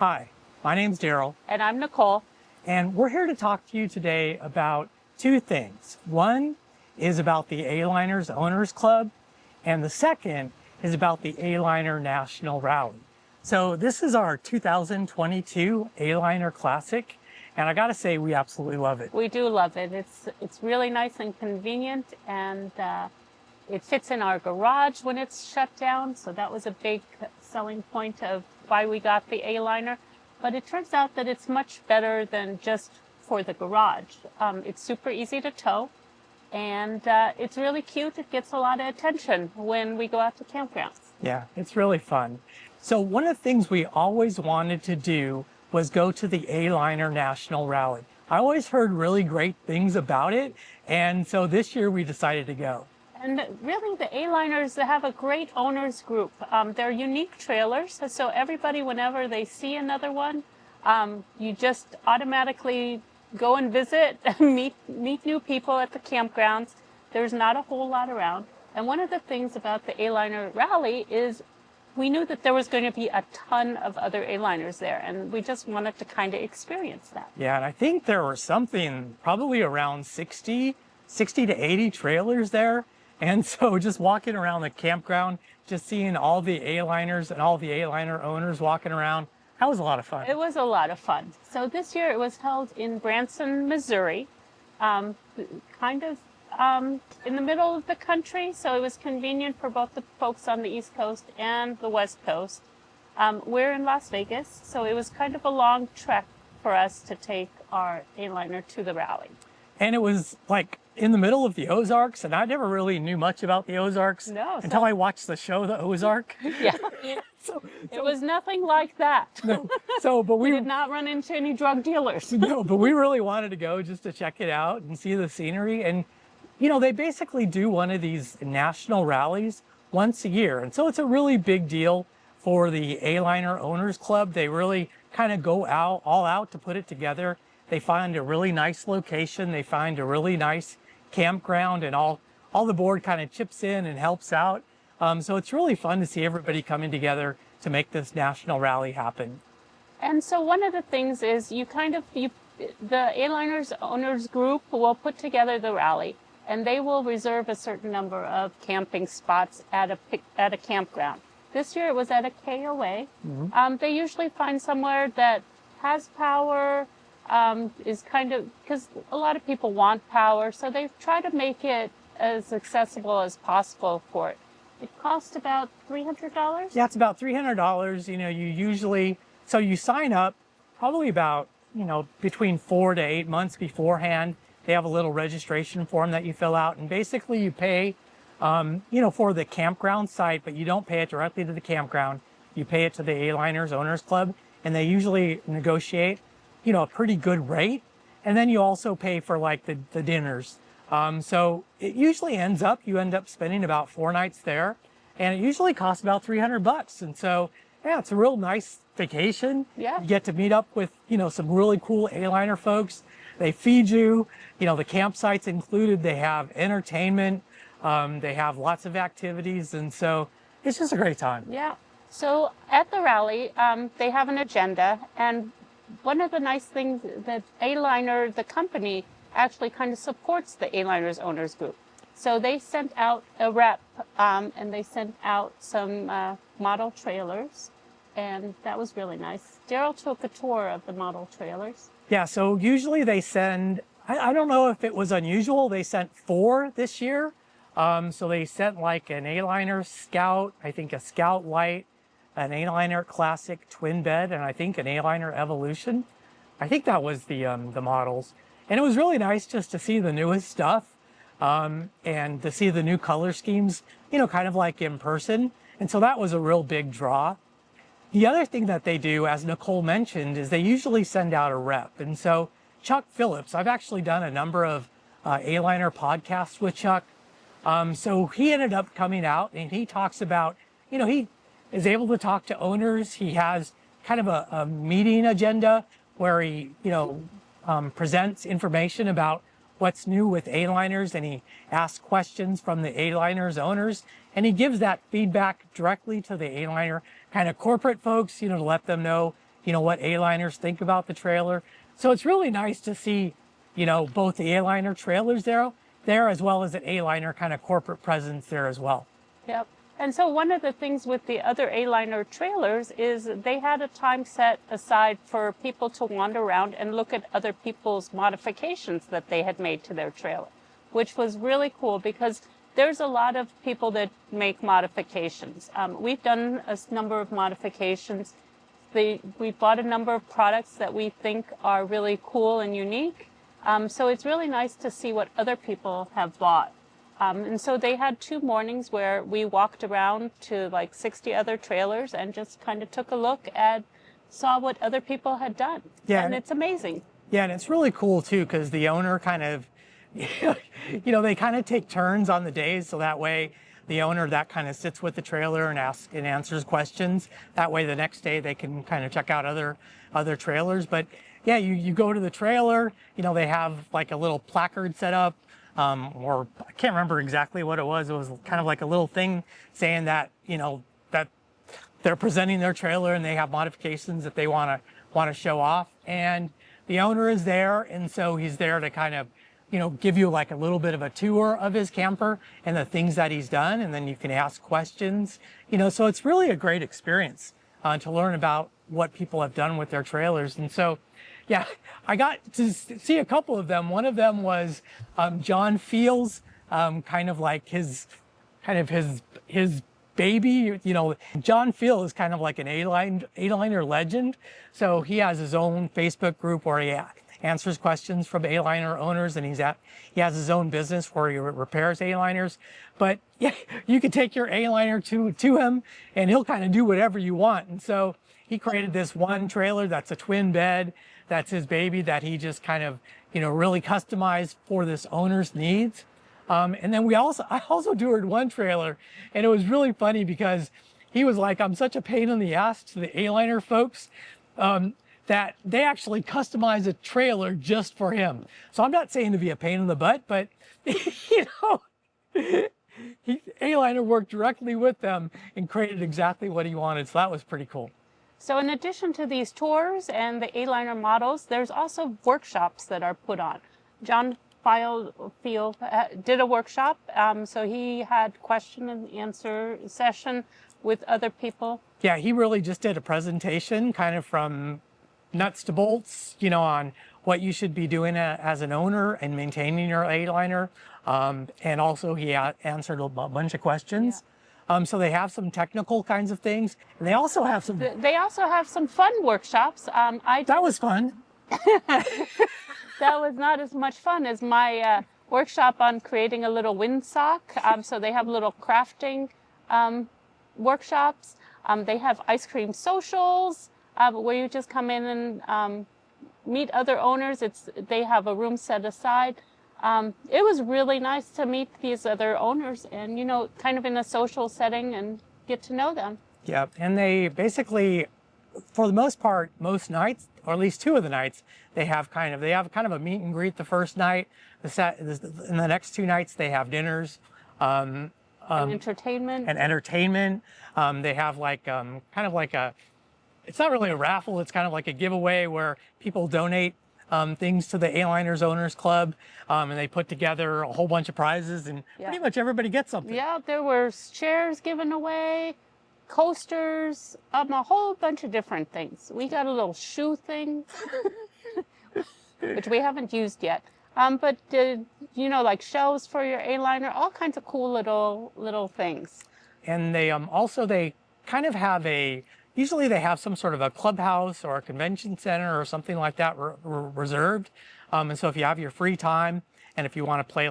Hi, my name's Daryl. And I'm Nicole. And we're here to talk to you today about two things. One is about the ALiners Owners Club, and the second is about the ALiner National Rally. So this is our 2022 ALiner Classic, and I gotta say, we absolutely love it. We do love it. It's really nice and convenient, and it fits in our garage when it's shut down. So that was a big selling point of why we got the ALiner. But it turns out that it's much better than just for the garage. It's super easy to tow, and it's really cute. It gets a lot of attention when we go out to campgrounds. Yeah, it's really fun. So one of the things we always wanted to do was go to the ALiner National Rally. I always heard really great things about it, and so this year we decided to go. And really, the ALiners, they have a great owners group. They're unique trailers, so everybody, whenever they see another one, you just automatically go and visit, meet new people at the campgrounds. There's not a whole lot around. And one of the things about the ALiner Rally is we knew that there was going to be a ton of other ALiners there, and we just wanted to kind of experience that. Yeah, and I think there were something, probably around 60 to 80 trailers there. And so just walking around the campground, just seeing all the ALiners and all the ALiner owners walking around, that was a lot of fun. It was a lot of fun. So this year it was held in Branson, Missouri, kind of in the middle of the country. So it was convenient for both the folks on the East Coast and the West Coast. We're in Las Vegas, so it was kind of a long trek for us to take our ALiner to the rally. And it was like in the middle of the Ozarks, and I never really knew much about the Ozarks until I watched the show, The Ozark. Yeah. It was nothing like that. No. But we did not run into any drug dealers. No, but we really wanted to go just to check it out and see the scenery. And, you know, they basically do one of these national rallies once a year. And so it's a really big deal for the ALiner Owners Club. They really kind of go all out to put it together. They find a really nice location. They find a really nice campground, and all the board kind of chips in and helps out. So it's really fun to see everybody coming together to make this national rally happen. And so one of the things is the ALiners Owners Group will put together the rally, and they will reserve a certain number of camping spots at a campground. This year it was at a KOA. Mm-hmm. They usually find somewhere that has power, is kind of, because a lot of people want power, so they try to make it as accessible as possible for it. It costs about $300? Yeah, it's about $300. You know, you sign up probably about, between 4 to 8 months beforehand. They have a little registration form that you fill out, and basically you pay, for the campground site, but you don't pay it directly to the campground. You pay it to the ALiners Owners Club, and they usually negotiate a pretty good rate. And then you also pay for like the dinners. So it usually you end up spending about 4 nights there, and it usually costs about $300. And so, yeah, it's a real nice vacation. Yeah. You get to meet up with, some really cool ALiner folks. They feed you, the campsite's included. They have entertainment. They have lots of activities. And so it's just a great time. Yeah. So at the rally, they have an agenda, and one of the nice things that ALiner, the company, actually kind of supports the ALiners Owners Group. So they sent out a rep, and they sent out some model trailers, and that was really nice. Daryl took a tour of the model trailers. Yeah, so usually they send, I don't know if it was unusual, they sent 4 this year. So they sent like an ALiner Scout, I think a Scout Light, an ALiner Classic twin bed, and I think an ALiner Evolution. I think that was the models. And it was really nice just to see the newest stuff, and to see the new color schemes, kind of like in person. And so that was a real big draw. The other thing that they do, as Nicole mentioned, is they usually send out a rep. And so Chuck Phillips, I've actually done a number of ALiner podcasts with Chuck. So he ended up coming out, and he talks about, he is able to talk to owners. He has kind of a meeting agenda where he, presents information about what's new with ALiners, and he asks questions from the ALiners owners, and he gives that feedback directly to the ALiner kind of corporate folks, to let them know, what A-liners think about the trailer. So it's really nice to see, both the A-liner trailers there as well as an A-liner kind of corporate presence there as well. Yep. And so one of the things with the other A-liner trailers is they had a time set aside for people to wander around and look at other people's modifications that they had made to their trailer, which was really cool because there's a lot of people that make modifications. We've done a number of modifications. We bought a number of products that we think are really cool and unique. So it's really nice to see what other people have bought. And so they had 2 mornings where we walked around to like 60 other trailers and just kind of took a look and saw what other people had done. Yeah, and it's amazing. Yeah, and it's really cool too because the owner kind of, they kind of take turns on the days, so that way the owner that kind of sits with the trailer and asks and answers questions. That way the next day they can kind of check out other trailers. But yeah, you go to the trailer, they have like a little placard set up. Or I can't remember exactly what it was. It was kind of like a little thing saying that, that they're presenting their trailer and they have modifications that they want to show off. And the owner is there. And so he's there to kind of, give you like a little bit of a tour of his camper and the things that he's done. And then you can ask questions, so it's really a great experience to learn about what people have done with their trailers. And so, yeah, I got to see a couple of them. One of them was John Fields, kind of like his baby. John Field is kind of like an A-liner legend. So he has his own Facebook group where he answers questions from A-liner owners, and he has his own business where he repairs A-liners. But yeah, you could take your A-liner to him, and he'll kind of do whatever you want. And so he created this one trailer that's a twin bed. That's his baby that he just kind of, really customized for this owner's needs. And then I also toured one trailer, and it was really funny because he was like, I'm such a pain in the ass to the A-liner folks that they actually customized a trailer just for him. So I'm not saying to be a pain in the butt, but A-liner worked directly with them and created exactly what he wanted. So that was pretty cool. So in addition to these tours and the A-liner models, there's also workshops that are put on. John Field did a workshop, so he had question and answer session with other people. Yeah, he really just did a presentation kind of from nuts to bolts, on what you should be doing as an owner and maintaining your A-liner. And also he answered a bunch of questions. Yeah. So they have some technical kinds of things, and they also have some. They also have some fun workshops. That was fun. That was not as much fun as my workshop on creating a little windsock. So they have little crafting workshops. They have ice cream socials where you just come in and meet other owners. They have a room set aside. It was really nice to meet these other owners and, kind of in a social setting and get to know them. Yeah, and they basically, for the most part, most nights, or at least 2 of the nights, they have kind of a meet and greet the first night. In the next 2 nights, they have dinners. And entertainment. They have like, kind of like it's not really a raffle, it's kind of like a giveaway where people donate things to the ALiners Owners Club, and they put together a whole bunch of prizes, and pretty much everybody gets something. Yeah, there were chairs given away, coasters, a whole bunch of different things. We got a little shoe thing, which we haven't used yet. But like shelves for your A-liner, all kinds of cool little things. And they they kind of have usually they have some sort of a clubhouse or a convention center or something like that reserved. And so if you have your free time and if you want to play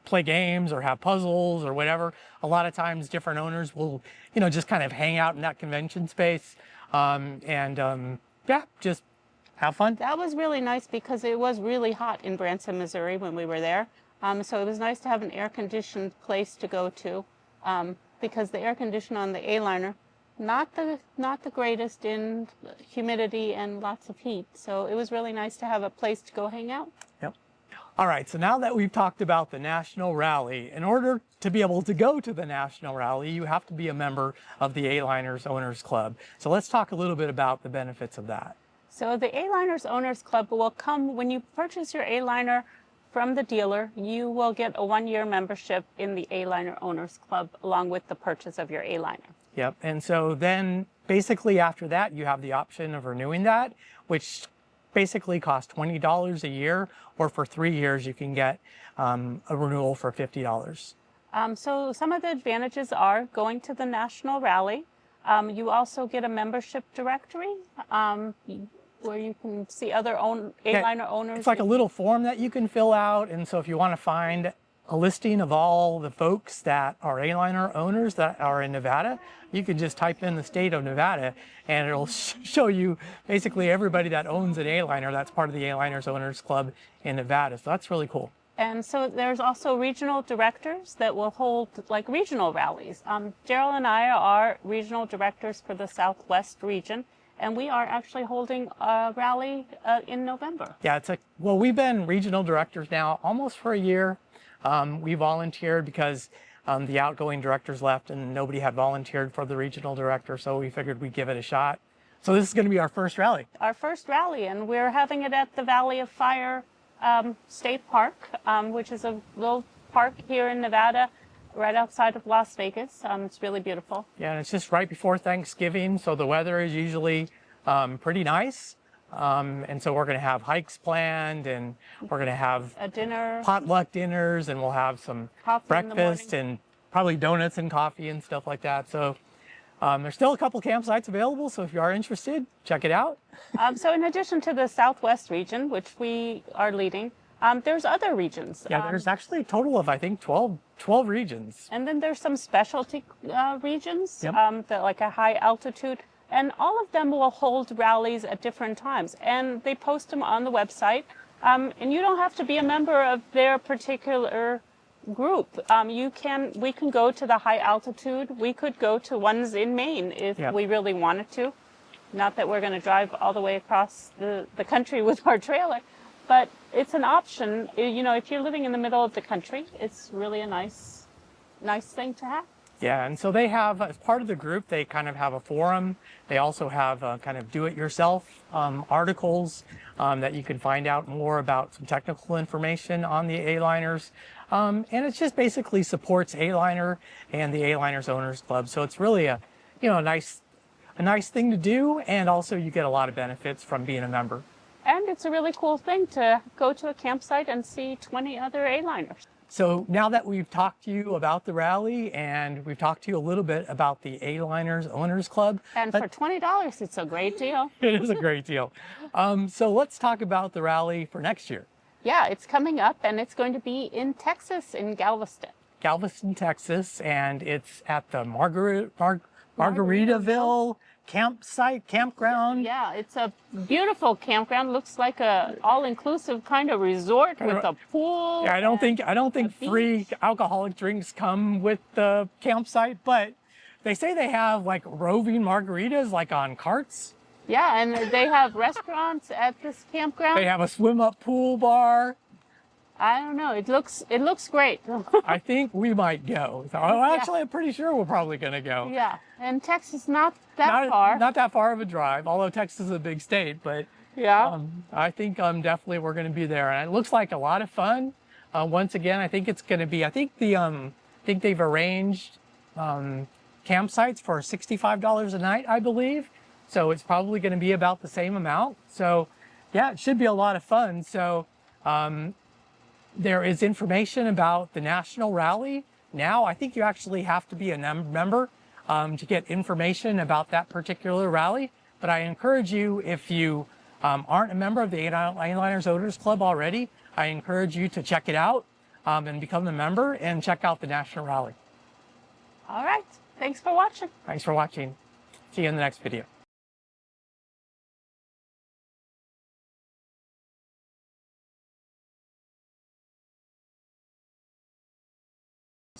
play games or have puzzles or whatever, a lot of times different owners will, just kind of hang out in that convention space just have fun. That was really nice because it was really hot in Branson, Missouri when we were there. So it was nice to have an air-conditioned place to go to because the air conditioner on the A-liner, not the greatest in humidity and lots of heat. So it was really nice to have a place to go hang out. Yep. All right, so now that we've talked about the National Rally, in order to be able to go to the National Rally, you have to be a member of the ALiners Owners Club. So let's talk a little bit about the benefits of that. So the ALiners Owners Club will come when you purchase your A-liner from the dealer. You will get a 1-year membership in the ALiner Owners Club along with the purchase of your A-liner. Yep, and so then basically after that, you have the option of renewing that, which basically costs $20 a year, or for 3 years you can get a renewal for $50. So some of the advantages are going to the National Rally. You also get a membership directory where you can see other A-liner owners. It's like a little form that you can fill out, and so if you want to find a listing of all the folks that are A-liner owners that are in Nevada, you can just type in the state of Nevada and it'll show you basically everybody that owns an A-liner that's part of the A-liners Owners Club in Nevada. So that's really cool. And so there's also regional directors that will hold like regional rallies. Daryl and I are regional directors for the Southwest region, and we are actually holding a rally in November. Yeah, well, we've been regional directors now almost for a year. We volunteered because the outgoing directors left and nobody had volunteered for the regional director, so we figured we'd give it a shot. So this is going to be our first rally. Our first rally, and we're having it at the Valley of Fire State Park, which is a little park here in Nevada, right outside of Las Vegas. It's really beautiful. Yeah, and it's just right before Thanksgiving, so the weather is usually pretty nice. And so we're going to have hikes planned, and we're going to have a dinner, potluck dinners, and we'll have some breakfast and probably donuts and coffee and stuff like that. So there's still a couple campsites available, so if you are interested, check it out. So in addition to the Southwest region, which we are leading, there's other regions. Yeah, there's actually a total of, I think, 12 regions. And then there's some specialty regions, Yep. that like a high altitude. And all of them will hold rallies at different times, and they post them on the website. And you don't have to be a member of their particular group. We can go to the high altitude. We could go to ones in Maine if Yep. we really wanted to. Not that we're going to drive all the way across the country with our trailer, but it's an option. You know, if you're living in the middle of the country, it's really a nice thing to have. Yeah, and so they have, as part of the group, they kind of have a forum. They also have kind of do-it-yourself articles that you can find out more about some technical information on the A-liners. And it just basically supports A-liner and the A-liners Owners Club. So it's really a nice thing to do, and also you get a lot of benefits from being a member. And it's a really cool thing to go to a campsite and see 20 other A-liners. So now that we've talked to you about the rally and we've talked to you a little bit about the A-liners Owners Club. And for $20, it's a great deal. It is a great deal. So let's talk about the rally for next year. Yeah, it's coming up, and it's going to be in Texas, in Galveston. Galveston, Texas, and it's at the Margaritaville campground. Yeah, it's a beautiful campground. Looks like a all-inclusive kind of resort with a pool. Yeah, I don't think free alcoholic drinks come with the campsite, but they say they have like roving margaritas like on carts. Yeah, and they have restaurants at this campground. They have a swim-up pool bar. I don't know. It looks great. I think we might go. So, actually, I'm pretty sure we're probably going to go. Yeah, and Texas not that far. Not that far of a drive, although Texas is a big state. But yeah, I think definitely we're going to be there, and it looks like a lot of fun. Once again, I think it's going to be. I think they've arranged campsites for $65 a night, I believe. So it's probably going to be about the same amount. So yeah, it should be a lot of fun. So. There is information about the National Rally. Now, I think you actually have to be a member to get information about that particular rally. But I encourage you, if you aren't a member of the ALiners Owners Club already, I encourage you to check it out and become a member and check out the National Rally. All right. Thanks for watching. Thanks for watching. See you in the next video.